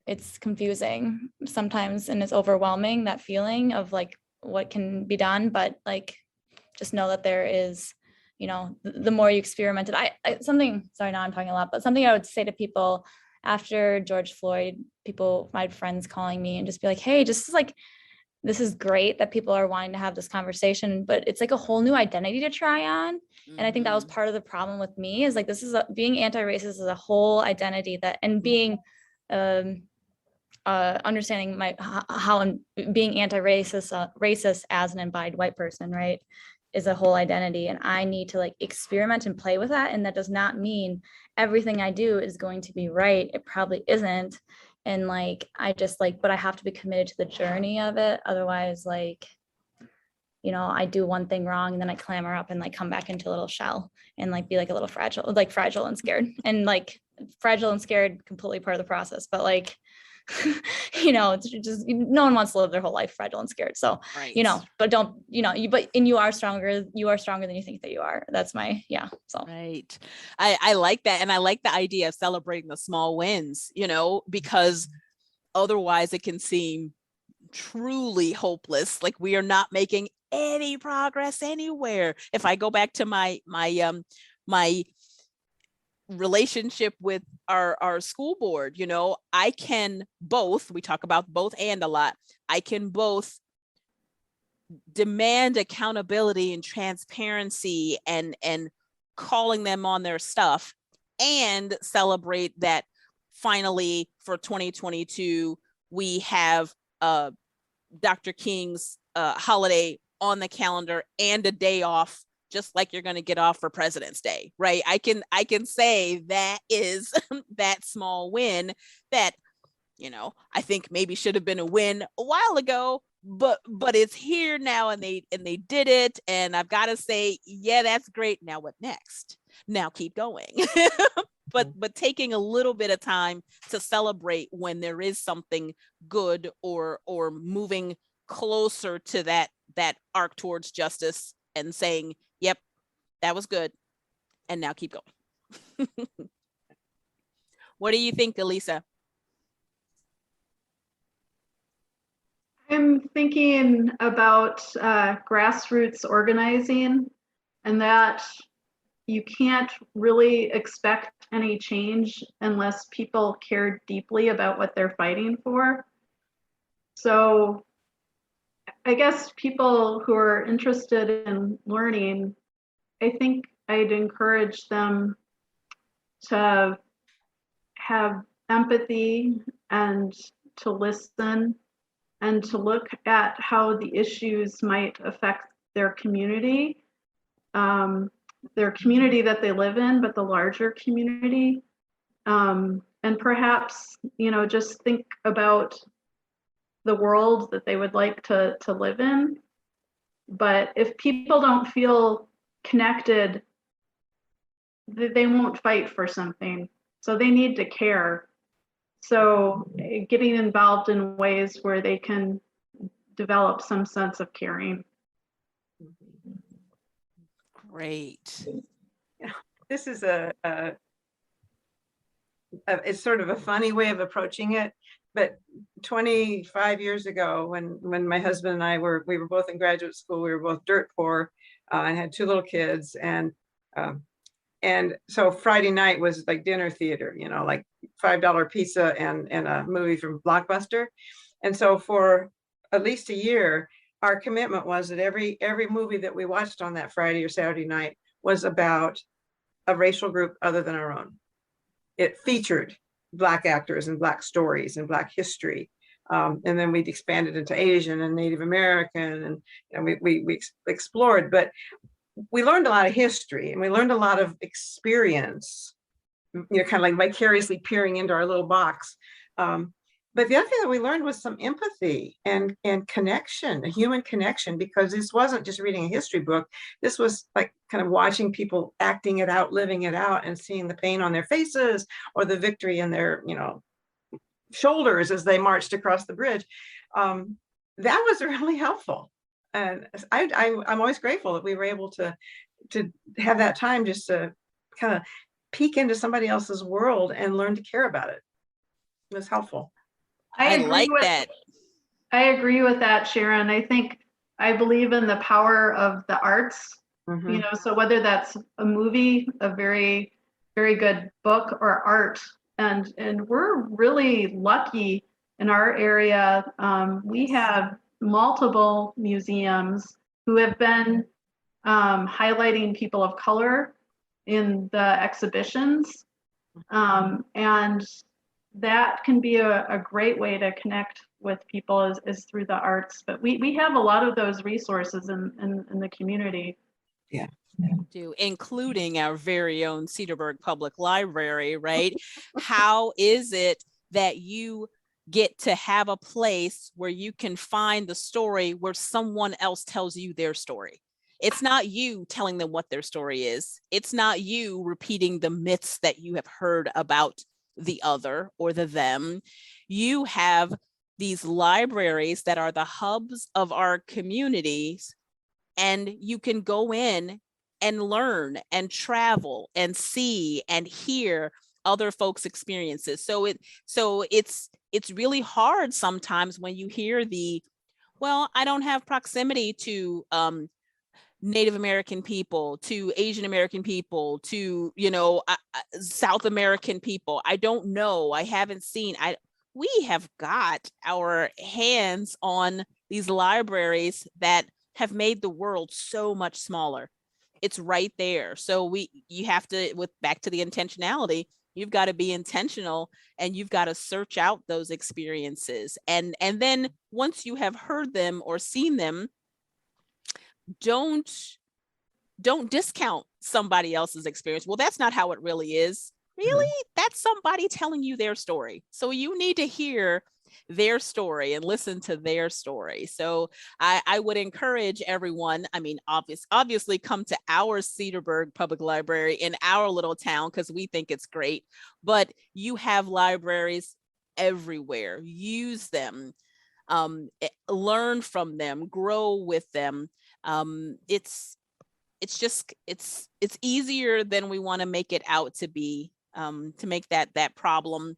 it's confusing sometimes and it's overwhelming, that feeling of what can be done, but just know that there is, the more you experiment it. Sorry, now I'm talking a lot, but something I would say to people after George Floyd, my friends calling me and just be like, hey, just this is great that people are wanting to have this conversation, but it's a whole new identity to try on. And I think that was part of the problem with me is this is being anti-racist is a whole identity and being understanding how being anti-racist as an embodied white person, right, is a whole identity. And I need to experiment and play with that. And that does not mean everything I do is going to be right. It probably isn't. And I just but I have to be committed to the journey of it. Otherwise, I do one thing wrong and then I clamor up and come back into a little shell and be a little fragile and scared. And fragile and scared, completely part of the process. But it's just no one wants to live their whole life fragile and scared. So, right. But don't, you are stronger than you think that you are. That's so. Right. I like that. And I like the idea of celebrating the small wins, because otherwise it can seem truly hopeless. We are not making any progress anywhere. If I go back to my relationship with our school board, I can both, we talk about both and a lot, I can both demand accountability and transparency and calling them on their stuff and celebrate that finally for 2022 we have Dr. King's holiday on the calendar and a day off, just like you're going to get off for President's Day, right? I can say that is that small win that I think maybe should have been a win a while ago, but it's here now, and they did it, and I've got to say, yeah, that's great. Now what next? Now keep going. But taking a little bit of time to celebrate when there is something good or moving closer to that arc towards justice, and saying, yep, that was good, and now keep going. What do you think, Elisa? I'm thinking about grassroots organizing, and that you can't really expect any change unless people care deeply about what they're fighting for. So I guess people who are interested in learning, I think I'd encourage them to have empathy and to listen and to look at how the issues might affect their community that they live in, but the larger community. And perhaps, just think about the world that they would like to live in. But if people don't feel connected, they won't fight for something. So they need to care. So getting involved in ways where they can develop some sense of caring. Great. This is it's sort of a funny way of approaching it, but 25 years ago, when my husband and I we were both in graduate school, we were both dirt poor, and had 2 little kids, and so Friday night was like dinner theater, like $5 pizza and a movie from Blockbuster. And so for at least a year, our commitment was that every movie that we watched on that Friday or Saturday night was about a racial group other than our own. It featured Black actors and Black stories and Black history. And then we'd expanded into Asian and Native American, and we explored, but we learned a lot of history, and we learned a lot of experience, kind of like vicariously peering into our little box. But the other thing that we learned was some empathy and connection, a human connection, because this wasn't just reading a history book. This was like kind of watching people acting it out, living it out, and seeing the pain on their faces or the victory in their, shoulders as they marched across the bridge. That was really helpful. And I'm always grateful that we were able to have that time just to kind of peek into somebody else's world and learn to care about it. It was helpful. I like that. I agree with that, Sharon. I believe in the power of the arts, so whether that's a movie, a very, very good book, or art. And we're really lucky in our area. We have multiple museums who have been highlighting people of color in the exhibitions. And that can be a great way to connect with people is through the arts. But we have a lot of those resources in the community. Yeah. Including our very own Cedarburg Public Library, right? How is it that you get to have a place where you can find the story where someone else tells you their story? It's not you telling them what their story is. It's not you repeating the myths that you have heard about the other or the them. You have these libraries that are the hubs of our communities, and you can go in and learn and travel and see and hear other folks' experiences. So it's really hard sometimes when you hear I don't have proximity to Native American people, to Asian American people, to, South American people. I don't know. I haven't seen. We have got our hands on these libraries that have made the world so much smaller. It's right there. So you have to, back to the intentionality, you've got to be intentional, and you've got to search out those experiences. And then once you have heard them or seen them, don't discount somebody else's experience. Well, that's not how it really is. Really? that's somebody telling you their story. So you need to hear their story and listen to their story. So I would encourage everyone, I mean, obviously come to our Cedarburg Public Library in our little town because we think it's great, but you have libraries everywhere. Use them, learn from them, grow with them. It's easier than we want to make it out to be, to make that problem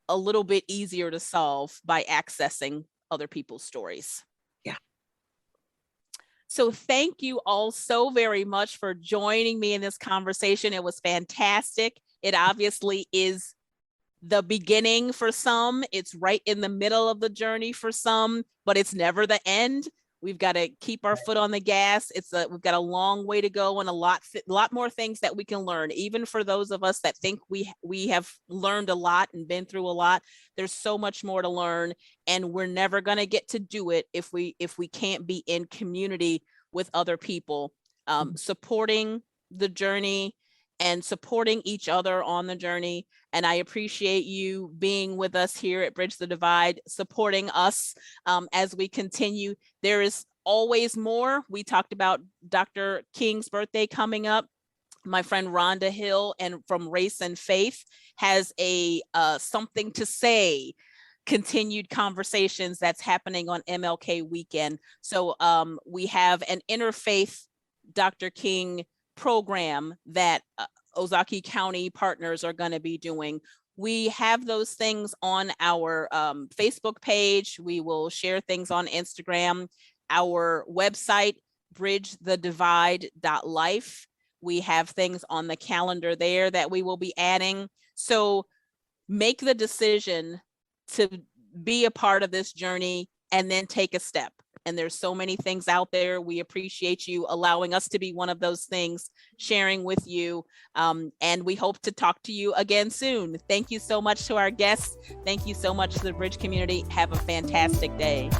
a little bit easier to solve by accessing other people's stories. Yeah. So thank you all so very much for joining me in this conversation. It was fantastic. It obviously is the beginning for some. It's right in the middle of the journey for some, but it's never the end. We've got to keep our foot on the gas. We've got a long way to go and a lot more things that we can learn. Even for those of us that think we have learned a lot and been through a lot, there's so much more to learn, and we're never going to get to do it if we can't be in community with other people, supporting the journey and supporting each other on the journey. And I appreciate you being with us here at Bridge the Divide, supporting us as we continue. There is always more. We talked about Dr. King's birthday coming up. My friend Rhonda Hill and from Race and Faith has a something to say continued conversations that's happening on MLK weekend. So we have an interfaith Dr. King program that Ozaukee County partners are going to be doing. We have those things on our Facebook page. We will share things on Instagram. Our website, bridgethedivide.life. We have things on the calendar there that we will be adding. So make the decision to be a part of this journey and then take a step. And there's so many things out there. We appreciate you allowing us to be one of those things, sharing with you. And we hope to talk to you again soon. Thank you so much to our guests. Thank you so much to the Bridge community. Have a fantastic day.